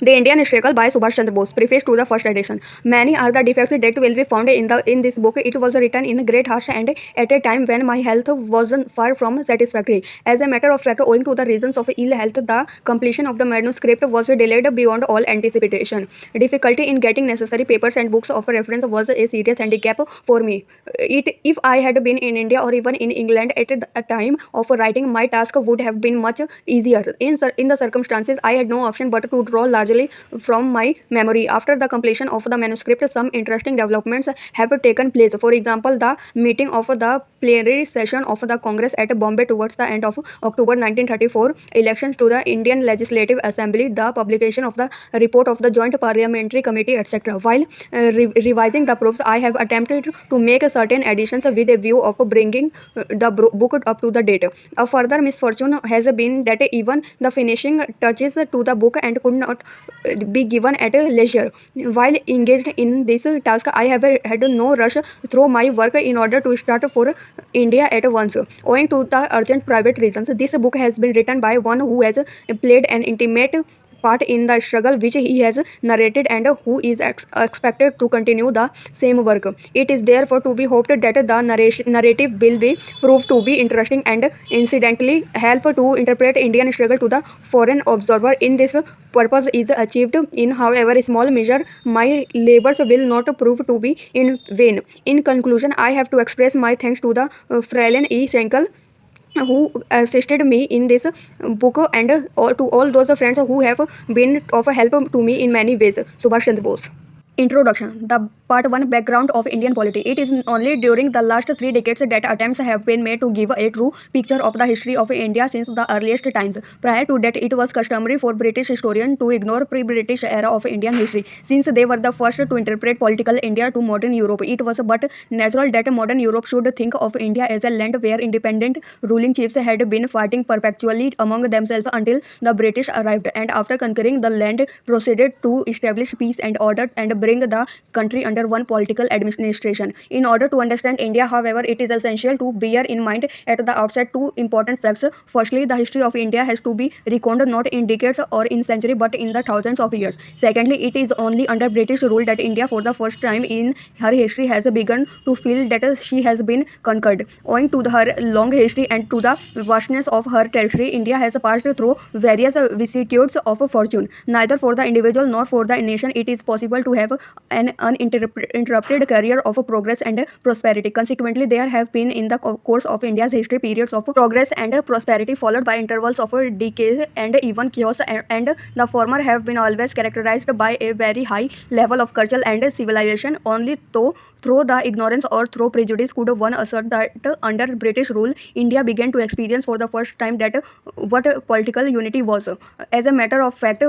The Indian Struggle by Subhash Chandra Bose, preface to the first edition. Many are the defects that will be found in this book. It was written in great haste and at a time when my health was far from satisfactory. As a matter of fact, owing to the reasons of ill health, the completion of the manuscript was delayed beyond all anticipation. Difficulty in getting necessary papers and books of reference was a serious handicap for me. If I had been in India or even in England at the time of writing, my task would have been much easier. In the circumstances, I had no option but to draw largely from my memory. After the completion of the manuscript, some interesting developments have taken place. For example, the meeting of the plenary session of the Congress at Bombay towards the end of October 1934, elections to the Indian Legislative Assembly, the publication of the report of the Joint Parliamentary Committee, etc. While revising the proofs, I have attempted to make certain additions with a view of bringing the book up to the date. A further misfortune has been that even the finishing touches to the book and could not be given at a leisure. While engaged in this task, I have had no rush through my work in order to start for India at once. Owing to the urgent private reasons, this book has been written by one who has played an intimate part in the struggle which he has narrated and who is expected to continue the same work. It is therefore to be hoped that the narrative will be proved to be interesting and incidentally help to interpret Indian struggle to the foreign observer. In this purpose is achieved in however small measure, my labors will not prove to be in vain. In conclusion, I have to express my thanks to the Fraulein E. Schenkel who assisted me in this book and to all those friends who have been of help to me in many ways. Subhash Chandra Bose. Introduction. The Part-1 background of Indian polity. It is only during the last 3 decades that attempts have been made to give a true picture of the history of India since the earliest times. Prior to that, it was customary for British historians to ignore pre-British era of Indian history, since they were the first to interpret political India to modern Europe. It was but natural that modern Europe should think of India as a land where independent ruling chiefs had been fighting perpetually among themselves until the British arrived, and after conquering the land, proceeded to establish peace and order and bring the country under one political administration. In order to understand India, however, it is essential to bear in mind at the outset 2 important facts. Firstly, the history of India has to be reckoned not in decades or in centuries but in the thousands of years. Secondly, it is only under British rule that India for the first time in her history has begun to feel that she has been conquered. Owing to her long history and to the vastness of her territory, India has passed through various vicissitudes of fortune. Neither for the individual nor for the nation it is possible to have an uninterrupted career of progress and prosperity. Consequently, there have been in the course of India's history periods of progress and prosperity followed by intervals of decay and even chaos, and the former have been always characterized by a very high level of culture and civilization. Only through the ignorance or through prejudice could one assert that under British rule, India began to experience for the first time that what political unity was. As a matter of fact,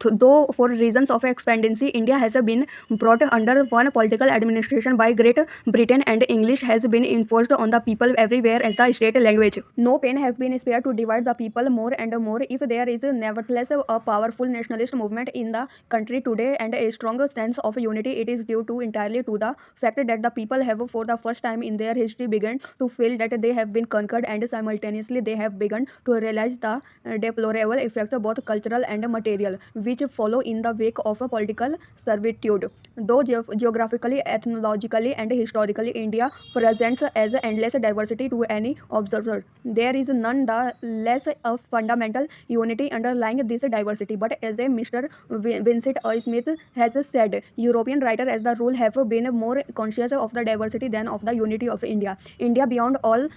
though for reasons of expediency, India has been brought under one political administration by Great Britain, and English has been enforced on the people everywhere as the state language. No pain has been spared to divide the people more and more. If there is nevertheless a powerful nationalist movement in the country today and a strong sense of unity, it is due to entirely to the fact that the people have for the first time in their history begun to feel that they have been conquered, and simultaneously they have begun to realize the deplorable effects both cultural and material which follow in the wake of a political servitude. Though geographically, ethnologically and historically India presents as endless diversity to any observer, there is none the less a fundamental unity underlying this diversity. But as a Mr. Vincent A. Smith has said, European writers as the rule have been more conscious of the diversity than of the unity of India. India beyond all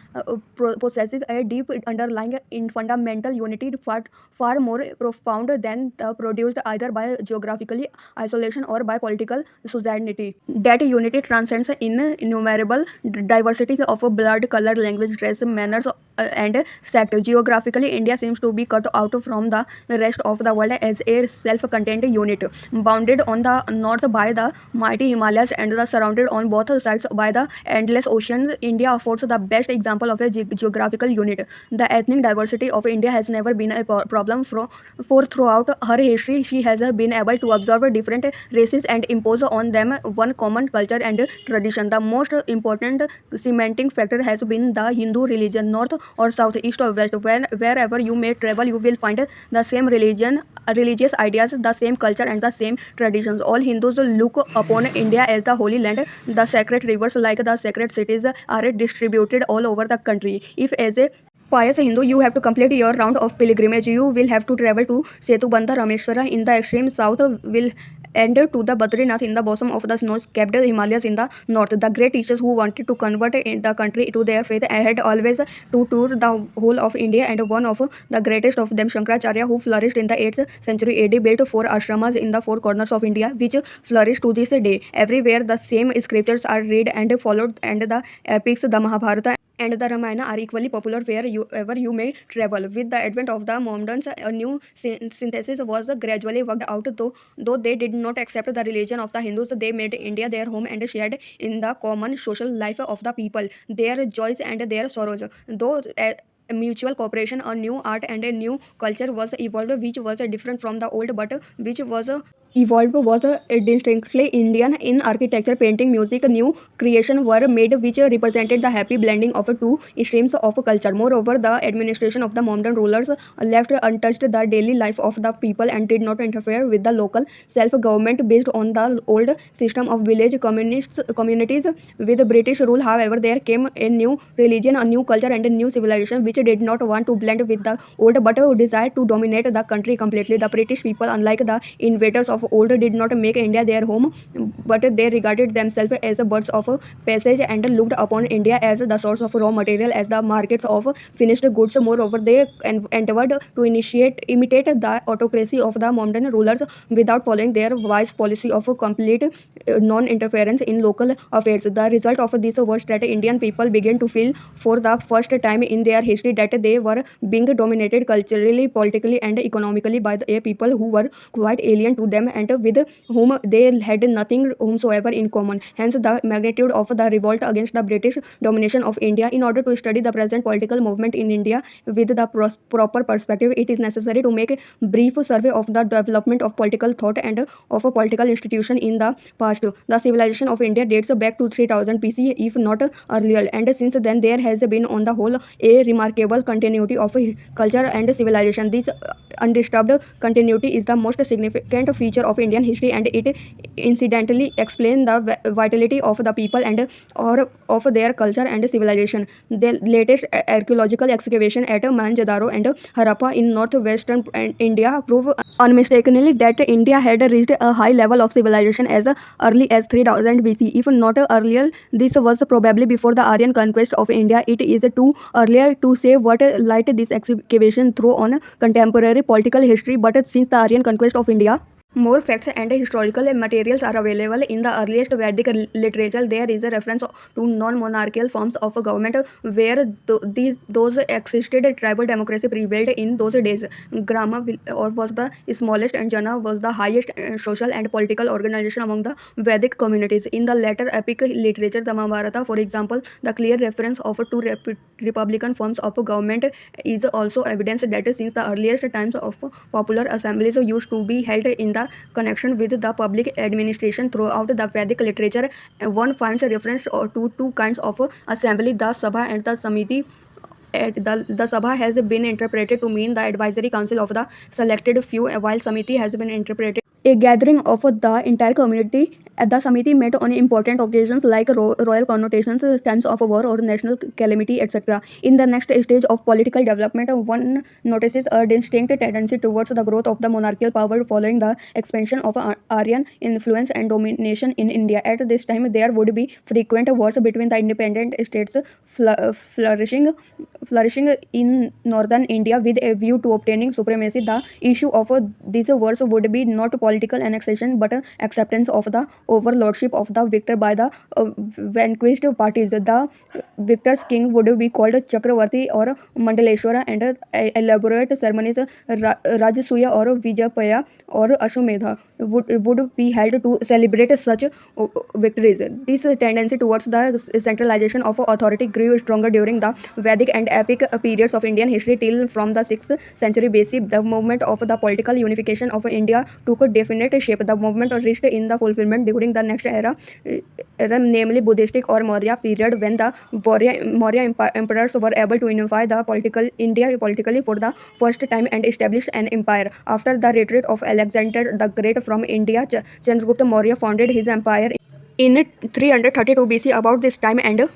possesses a deep underlying fundamental unity far more profound than produced either by geographically isolation or by political society. That unity transcends innumerable diversities of blood, color, language, dress, manners, and sect. Geographically, India seems to be cut out from the rest of the world as a self-contained unit, bounded on the north by the mighty Himalayas and surrounded on both sides by the endless oceans. India affords the best example of a geographical unit. The ethnic diversity of India has never been a problem for throughout her history she has been able to observe different races and impose on them one common culture and tradition. The most important cementing factor has been the Hindu religion. North or south, east or west, wherever you may travel, you will find the same religious ideas, the same culture, and the same traditions. All Hindus look upon India as the holy land. The sacred rivers, like the sacred cities, are distributed all over the country. If as a pious Hindu, you have to complete your round of pilgrimage. You will have to travel to Setubandha Rameshwara in the extreme south, will end to the Badrinath in the bosom of the snow-capped Himalayas in the north. The great teachers who wanted to convert the country to their faith had always to tour the whole of India, and one of the greatest of them, Shankaracharya, who flourished in the 8th century AD, built 4 ashramas in the 4 corners of India, which flourish to this day. Everywhere the same scriptures are read and followed, and the epics, the Mahabharata and the Ramayana, are equally popular wherever you may travel. With the advent of the Mohammedans, a new synthesis was gradually worked out. Though they did not accept the religion of the Hindus, they made India their home and shared in the common social life of the people, their joys and their sorrows. Though mutual cooperation, a new art and a new culture was evolved, which was different from the old, but which was evolved was distinctly Indian. In architecture, painting, music, new creation were made which represented the happy blending of two streams of culture. Moreover, the administration of the Mohammedan rulers left untouched the daily life of the people and did not interfere with the local self-government based on the old system of village communities. With British rule, however, there came a new religion, a new culture, and a new civilization which did not want to blend with the old but desired to dominate the country completely. The British people, unlike the invaders of old, did not make India their home, but they regarded themselves as birds of passage and looked upon India as the source of raw material, as the markets of finished goods. Moreover, they endeavored to imitate the autocracy of the Mohammedan rulers without following their wise policy of complete non-interference in local affairs. The result of this was that Indian people began to feel for the first time in their history that they were being dominated culturally, politically, and economically by a people who were quite alien to them and with whom they had nothing whomsoever in common. Hence, the magnitude of the revolt against the British domination of India. In order to study the present political movement in India with the proper perspective, it is necessary to make a brief survey of the development of political thought and of a political institution in the past. The civilization of India dates back to 3000 BC, if not earlier, and since then there has been on the whole a remarkable continuity of culture and civilization. This undisturbed continuity is the most significant feature of Indian history, and it incidentally explains the vitality of the people and or of their culture and civilization. The latest archaeological excavation at Mohenjo-daro and Harappa in northwestern India prove unmistakably that India had reached a high level of civilization as early as 3000 BC. If not earlier, this was probably before the Aryan conquest of India. It is too earlier to say what light this excavation throw on contemporary political history, but since the Aryan conquest of India, more facts and historical materials are available. In the earliest Vedic literature, there is a reference to non-monarchical forms of government where those existed. Tribal democracy prevailed in those days. Grama was the smallest and Jana was the highest social and political organization among the Vedic communities. In the later epic literature, the Mahabharata, for example, the clear reference of two republican forms of government is also evidence that since the earliest times of popular assemblies used to be held in the connection with the public administration. Throughout the Vedic literature, one finds a reference to two kinds of assembly, the Sabha and the Samiti. The Sabha has been interpreted to mean the advisory council of the selected few, while Samiti has been interpreted a gathering of the entire community. The Samiti met on important occasions like royal connotations, times of war or national calamity, etc. In the next stage of political development, one notices a distinct tendency towards the growth of the monarchical power following the expansion of Aryan influence and domination in India. At this time, there would be frequent wars between the independent states flourishing in northern India with a view to obtaining supremacy. The issue of these wars would be not political annexation but acceptance of the overlordship of the victor by the vanquished parties. The victor's king would be called Chakravarti or Mandaleshwara, and elaborate ceremonies Rajasuya or Vijayapaya or Ashwamedha would be held to celebrate such victories. This tendency towards the centralization of authority grew stronger during the Vedic and epic periods of Indian history till from the 6th century BC. The movement of the political unification of India took a definite shape. The movement reached in the fulfillment during the next era, namely Buddhistic or Maurya period, when the Maurya emperors were able to unify the political India politically for the first time and establish an empire. After the retreat of Alexander the Great from India, Chandragupta Maurya founded his empire in 332 BC. About this time and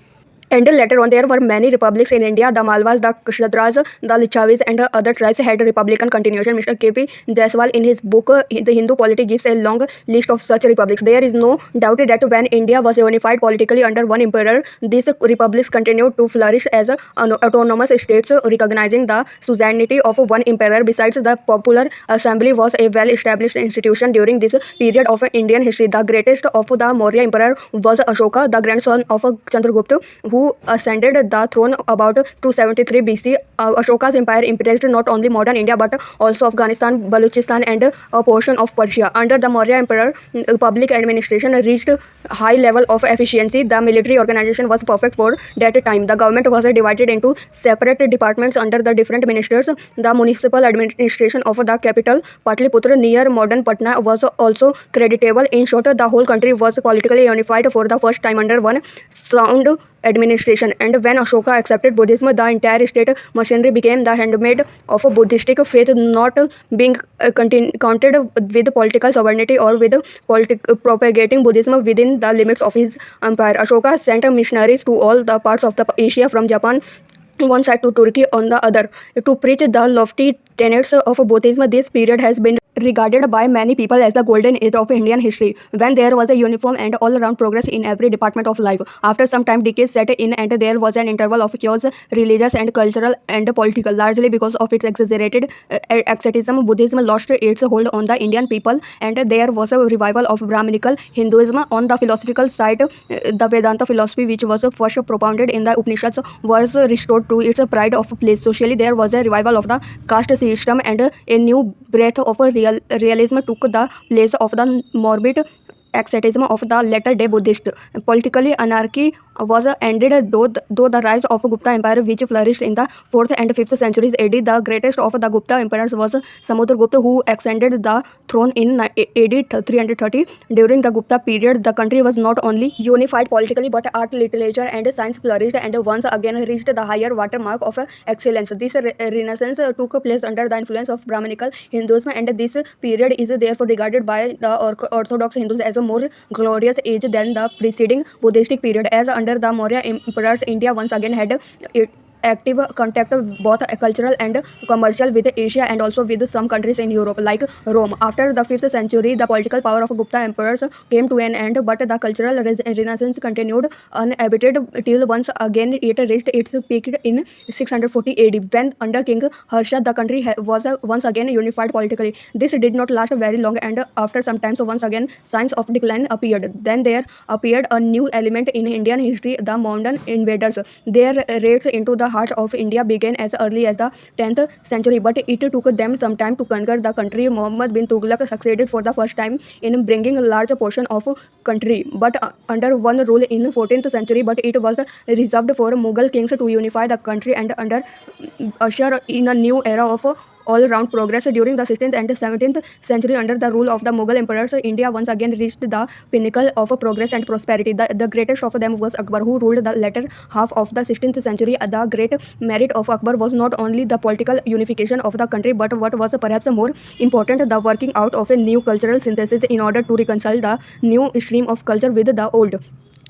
later on, there were many republics in India. The Malwas, the Kshatras, the Lichavis, and other tribes had republican continuation. Mr. K.P. Jaiswal, in his book The Hindu Polity, gives a long list of such republics. There is no doubt that when India was unified politically under one emperor, these republics continued to flourish as autonomous states, recognizing the suzerainty of one emperor. Besides, the popular assembly was a well-established institution during this period of Indian history. The greatest of the Maurya emperor was Ashoka, the grandson of Chandragupta, who ascended the throne about 273 BC. Ashoka's empire impressed not only modern India but also Afghanistan, Balochistan, and a portion of Persia. Under the Maurya emperor, public administration reached high level of efficiency. The military organization was perfect for that time. The government was divided into separate departments under the different ministers. The municipal administration of the capital, Patliputra, near modern Patna, was also creditable. In short, the whole country was politically unified for the first time under one sound administration. And when Ashoka accepted Buddhism, the entire state machinery became the handmaid of a Buddhistic faith, not being counted with political sovereignty or with propagating Buddhism within the limits of his empire. Ashoka sent missionaries to all the parts of the Asia, from Japan one side to Turkey on the other, to preach the lofty tenets of Buddhism. This period has been regarded by many people as the golden age of Indian history, when there was a uniform and all-around progress in every department of life. After some time, decades set in, and there was an interval of chaos, religious and cultural and political. Largely because of its exaggerated asceticism, Buddhism lost its hold on the Indian people, and there was a revival of Brahminical Hinduism. On the philosophical side, the Vedanta philosophy, which was first propounded in the Upanishads, was restored to its pride of place. Socially, there was a revival of the caste system, and a new breath of realism took the place of the morbid asceticism of the latter-day Buddhist. Politically, anarchy was ended, though the rise of Gupta Empire, which flourished in the 4th and 5th centuries AD. The greatest of the Gupta emperors was Samudragupta, who ascended the throne in AD 330. During the Gupta period, the country was not only unified politically, but art, literature, and science flourished and once again reached the higher watermark of excellence. This renaissance took place under the influence of Brahminical Hinduism, and this period is therefore regarded by the Orthodox Hindus as a more glorious age than the preceding Buddhistic period. As under the Maurya emperors, India once again had active contact, both cultural and commercial, with Asia and also with some countries in Europe like Rome. After the 5th century, the political power of Gupta emperors came to an end, but the cultural renaissance continued unabated till once again it reached its peak in 640 AD, when under King Harsha the country was once again unified politically. This did not last very long, and after some time, so once again signs of decline appeared. Then there appeared a new element in Indian history, the modern invaders. Their raids into the heart of India began as early as the 10th century, but it took them some time to conquer the country. Muhammad bin Tughlaq succeeded for the first time in bringing a large portion of country, but under one rule in 14th century, but it was reserved for Mughal kings to unify the country and under usher in a new era of all-round progress. During the 16th and 17th century, under the rule of the Mughal emperors, India once again reached the pinnacle of progress and prosperity. The greatest of them was Akbar, who ruled the latter half of the 16th century. The great merit of Akbar was not only the political unification of the country, but what was perhaps more important, the working out of a new cultural synthesis in order to reconcile the new stream of culture with the old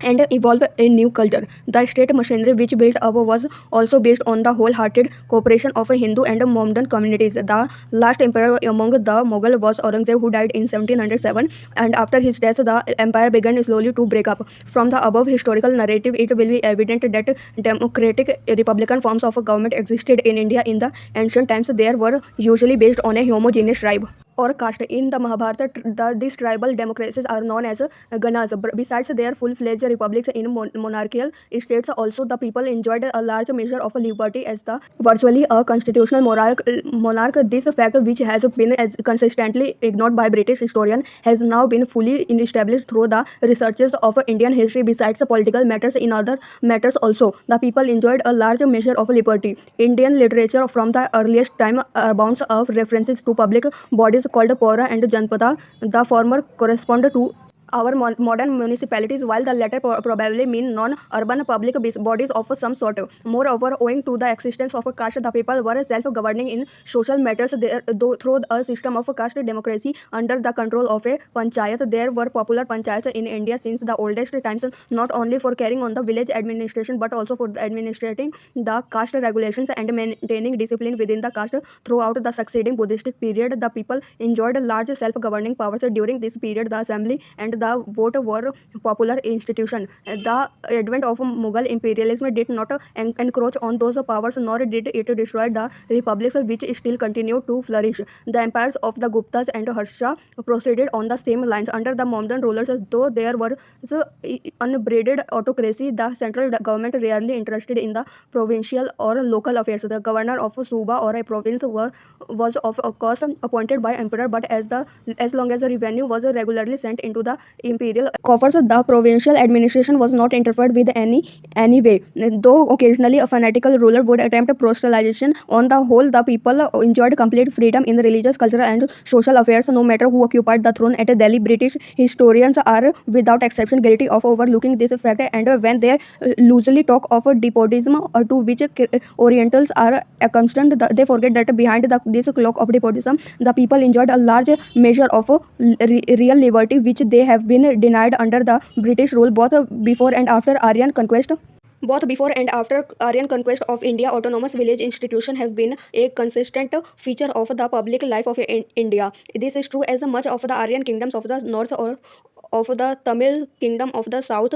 and evolve a new culture. The state machinery which built up was also based on the wholehearted cooperation of a Hindu and Mohammedan communities. The last emperor among the Mughal was Aurangzeb, who died in 1707, and after his death the empire began slowly to break up. From the above historical narrative, it will be evident that democratic republican forms of government existed in India in the ancient times. They were usually based on a homogeneous tribe or caste. In the Mahabharata, these tribal democracies are known as ganas. Besides their full-fledged republics in monarchical states, also the people enjoyed a large measure of liberty as the virtually a constitutional monarch. This fact, which has been as consistently ignored by British historians, has now been fully established through the researches of Indian history. Besides political matters, in other matters also, the people enjoyed a large measure of liberty. Indian literature from the earliest time abounds of references to public bodies called Pora and Janpada. The former correspond to our modern municipalities, while the latter probably mean non-urban public bodies of some sort. Moreover, owing to the existence of a caste, the people were self-governing in social matters through a system of caste democracy under the control of a panchayat. There were popular panchayats in India since the oldest times, not only for carrying on the village administration but also for administrating the caste regulations and maintaining discipline within the caste. Throughout the succeeding Buddhistic period, the people enjoyed large self-governing powers. During this period, the assembly and the vote were popular institutions. The advent of Mughal imperialism did not encroach on those powers, nor did it destroy the republics which still continued to flourish. The empires of the Guptas and Harsha proceeded on the same lines. Under the modern rulers, though there was unbridled autocracy, the central government rarely interested in the provincial or local affairs. The governor of a Suba or a province was of course appointed by emperor, but as long as the revenue was regularly sent into the imperial coffers, the provincial administration was not interfered with any way. Though occasionally a fanatical ruler would attempt proselytization, on the whole the people enjoyed complete freedom in religious, cultural and social affairs, no matter who occupied the throne at Delhi. British historians are without exception guilty of overlooking this fact, and when they loosely talk of despotism, to which Orientals are accustomed, they forget that behind this cloak of despotism, the people enjoyed a large measure of real liberty, which they have been denied under the British rule both before and after Aryan conquest. Both before and after Aryan conquest of India, autonomous village institutions have been a consistent feature of the public life of India. This is true as much of the Aryan kingdoms of the north or of the Tamil kingdom of the south,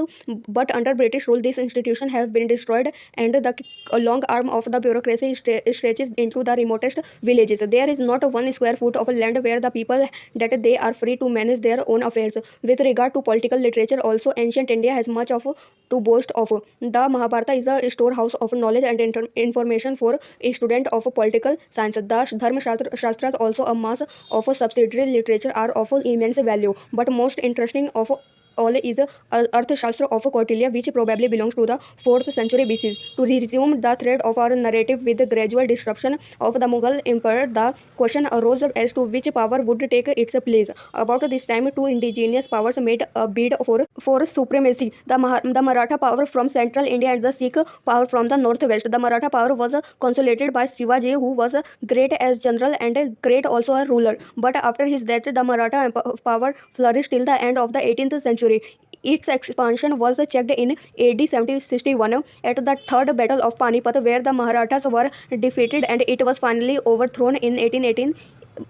but under British rule these institutions have been destroyed, and the long arm of the bureaucracy stretches into the remotest villages. There is not one square foot of land where the people that they are free to manage their own affairs. With regard to political literature also, ancient India has much of to boast of. The Mahabharata is a storehouse of knowledge and information for a student of political science. The Dharma Shastras, also a mass of subsidiary literature, are of immense value, but most interesting of all is Arthashastra of Kautilya, which probably belongs to the 4th century BC. To resume the thread of our narrative, with the gradual disruption of the Mughal Empire, the question arose as to which power would take its place. About this time, two indigenous powers made a bid for supremacy: the Maratha power from central India and the Sikh power from the northwest. The Maratha power was consolidated by Shivaji, who was great as general and great also a ruler. But after his death, the Maratha power flourished till the end of the 18th century. Its expansion was checked in AD 761 at the Third Battle of Panipat, where the Marathas were defeated, and it was finally overthrown in 1818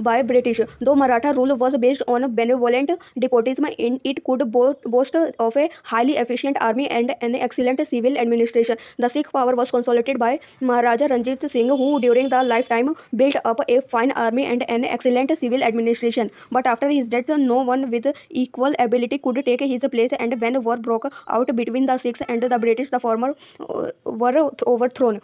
by British. Though Maratha rule was based on benevolent despotism, it could boast of a highly efficient army and an excellent civil administration. The Sikh power was consolidated by Maharaja Ranjit Singh, who during the lifetime built up a fine army and an excellent civil administration. But after his death, no one with equal ability could take his place, and when war broke out between the Sikhs and the British, the former were overthrown.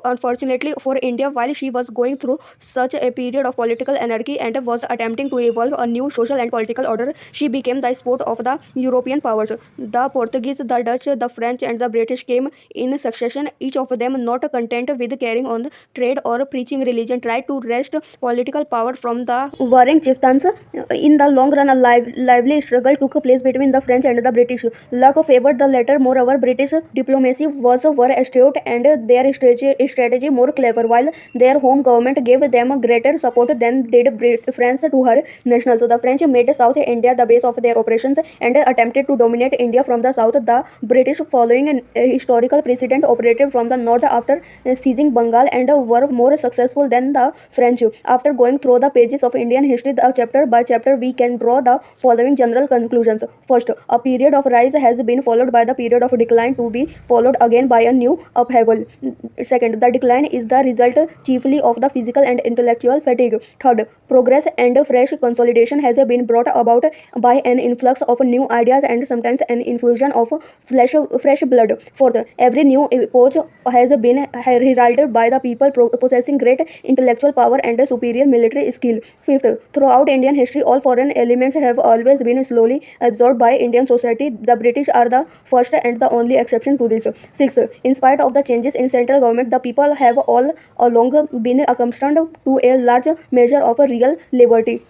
Unfortunately for India, while she was going through such a period of political anarchy and was attempting to evolve a new social and political order, she became the sport of the European powers. The Portuguese, the Dutch, the French and the British came in succession. Each of them, not content with carrying on trade or preaching religion, tried to wrest political power from the warring chieftains. In the long run, a lively struggle took place between the French and the British. Luck favored the latter. Moreover, British diplomacy was were astute and their strategy more clever, while their home government gave them greater support than did France to her nationals. The French made South India the base of their operations and attempted to dominate India from the south. The British, following a historical precedent, operated from the north after seizing Bengal and were more successful than the French. After going through the pages of Indian history, chapter by chapter, we can draw the following general conclusions. First, a period of rise has been followed by the period of decline, to be followed again by a new upheaval. Second, the decline is the result chiefly of the physical and intellectual fatigue. Third, forward. Progress and fresh consolidation has been brought about by an influx of new ideas and sometimes an infusion of fresh blood. Fourth, every new epoch has been heralded by the people possessing great intellectual power and superior military skill. Fifth, throughout Indian history, all foreign elements have always been slowly absorbed by Indian society. The British are the first and the only exception to this. Sixth, in spite of the changes in central government, the people have all along been accustomed to a large measure of real liberty.